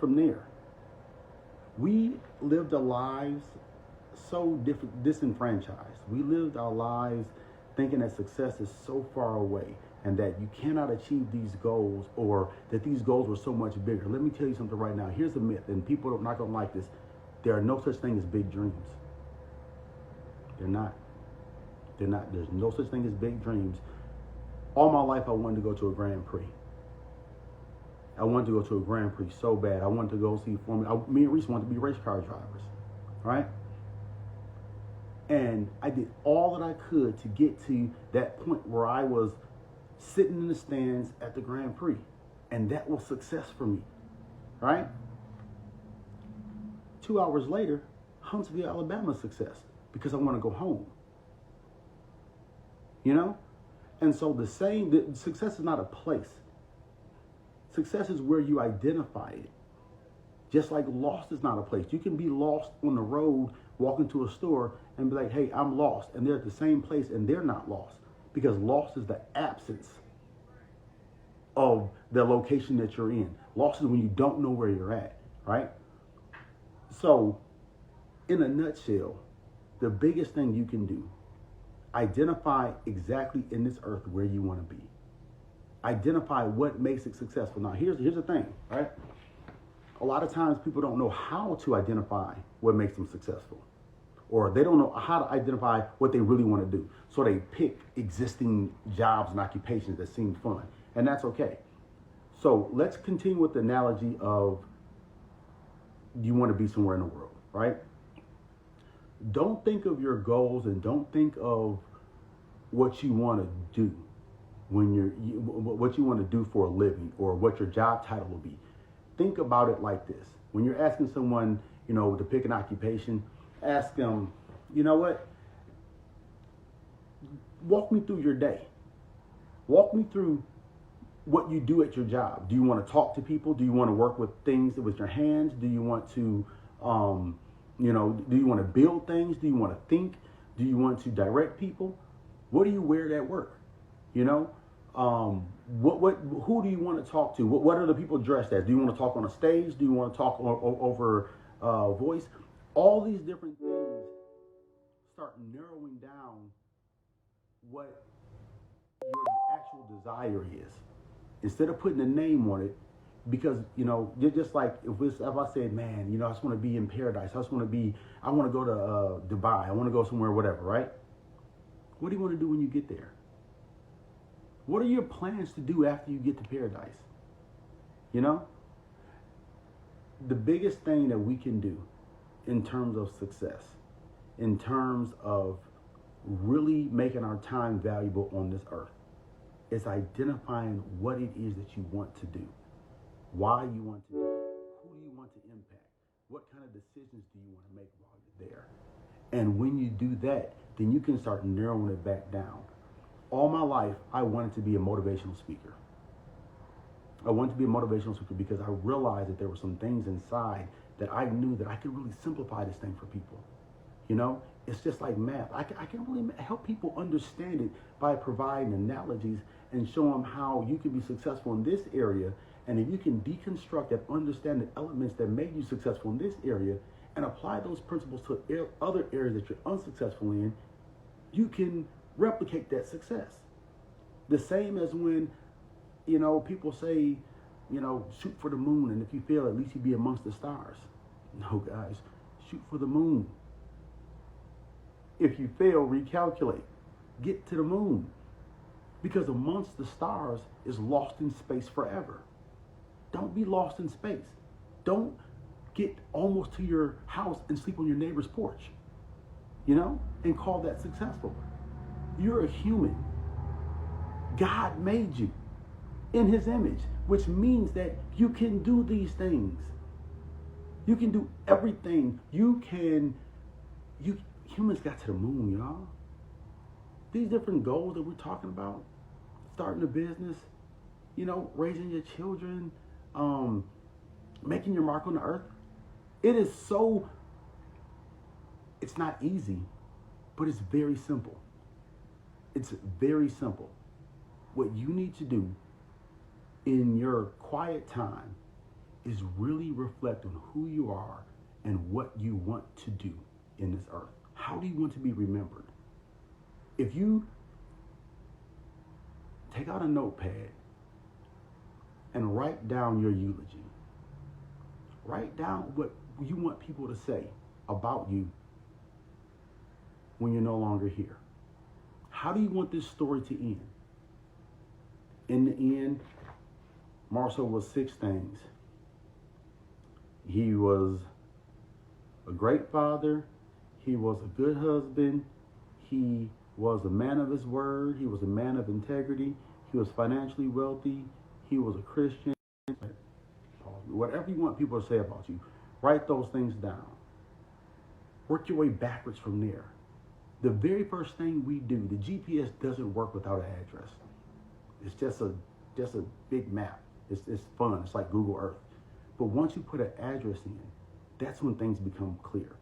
from there. We lived our lives so disenfranchised. We lived our lives thinking that success is so far away and that you cannot achieve these goals, or that these goals were so much bigger. Let me tell you something right now. Here's a myth, and people are not going to like this. There are no such thing as big dreams. They're not. They're not. There's no such thing as big dreams. All my life, I wanted to go to a Grand Prix. I wanted to go to a Grand Prix so bad. I wanted to go see Formula. Me and Reese wanted to be race car drivers, right? And I did all that I could to get to that point where I was sitting in the stands at the Grand Prix, and that was success for me, right? 2 hours later, Huntsville, Alabama, success, because I want to go home. You know? And so the success is not a place. Success is where you identify it. Just like lost is not a place. You can be lost on the road, walking to a store and be like, hey, I'm lost. And they're at the same place and they're not lost. Because lost is the absence of the location that you're in. Lost is when you don't know where you're at, right? So, in a nutshell, the biggest thing you can do, identify exactly in this earth where you want to be. Identify what makes it successful. Now, here's the thing, right? A lot of times people don't know how to identify what makes them successful, or they don't know how to identify what they really want to do. So they pick existing jobs and occupations that seem fun, and that's okay. So let's continue with the analogy of you want to be somewhere in the world, right? Don't think of your goals and don't think of what you want to do what you want to do for a living, or what your job title will be. Think about it like this. When you're asking someone, to pick an occupation, ask them, you know what? Walk me through your day. Walk me through what you do at your job. Do you want to talk to people? Do you want to work with things with your hands? Do you want to, do you want to build things? Do you want to think? Do you want to direct people? What do you wear at work? Who do you want to talk to? What are the people dressed as? Do you want to talk on a stage? Do you want to talk over voice? All these different things start narrowing down what your actual desire is. Instead of putting a name on it, because, just like if I said, man, I just want to be in paradise. I want to go to Dubai. I want to go somewhere, whatever, right? What do you want to do when you get there? What are your plans to do after you get to paradise? The biggest thing that we can do in terms of success, in terms of really making our time valuable on this earth, is identifying what it is that you want to do, why you want to do it, who do you want to impact, what kind of decisions do you want to make while you're there. And when you do that, then you can start narrowing it back down. All my life, I wanted to be a motivational speaker. I wanted to be a motivational speaker because I realized that there were some things inside that I knew that I could really simplify this thing for people. It's just like math. I can really help people understand it by providing analogies and show them how you can be successful in this area. And if you can deconstruct and understand the elements that made you successful in this area and apply those principles to other areas that you're unsuccessful in, you can replicate that success. The same as when, people say, shoot for the moon, and if you fail, at least you be amongst the stars. No, guys, shoot for the moon. If you fail, recalculate. Get to the moon. Because amongst the stars is lost in space forever. Don't be lost in space. Don't get almost to your house and sleep on your neighbor's porch, and call that successful. You're a human. God made you in his image, which means that you can do these things. You can do everything. Humans got to the moon, y'all. These different goals that we're talking about, starting a business, raising your children, making your mark on the earth. It's not easy, but it's very simple. It's very simple. What you need to do in your quiet time is really reflect on who you are and what you want to do in this earth. How do you want to be remembered? If you take out a notepad and write down your eulogy, write down what you want people to say about you when you're no longer here. How do you want this story to end? In the end, Marshall was 6 things. He was a great father. He was a good husband. He was a man of his word. He was a man of integrity. He was financially wealthy. He was a Christian. Whatever you want people to say about you, write those things down. Work your way backwards from there. The very first thing we do, the GPS doesn't work without an address. It's just a big map. It's fun. It's like Google Earth. But once you put an address in, that's when things become clear.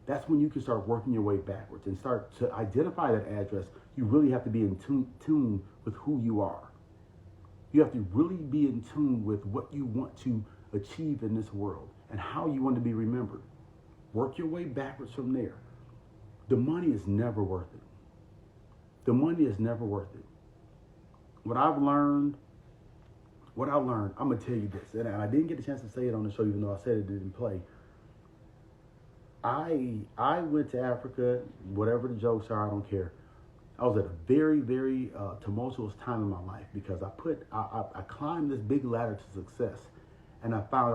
That's when you can start working your way backwards and start to identify that address. You really have to be in tune with who you are. You have to really be in tune with what you want to achieve in this world and how you want to be remembered. Work your way backwards from there. The money is never worth it. The money is never worth it. What I've learned, I'm going to tell you this, and I didn't get a chance to say it on the show, even though I said it didn't play. I went to Africa, whatever the jokes are, I don't care. I was at a very, very tumultuous time in my life because I climbed this big ladder to success, and I found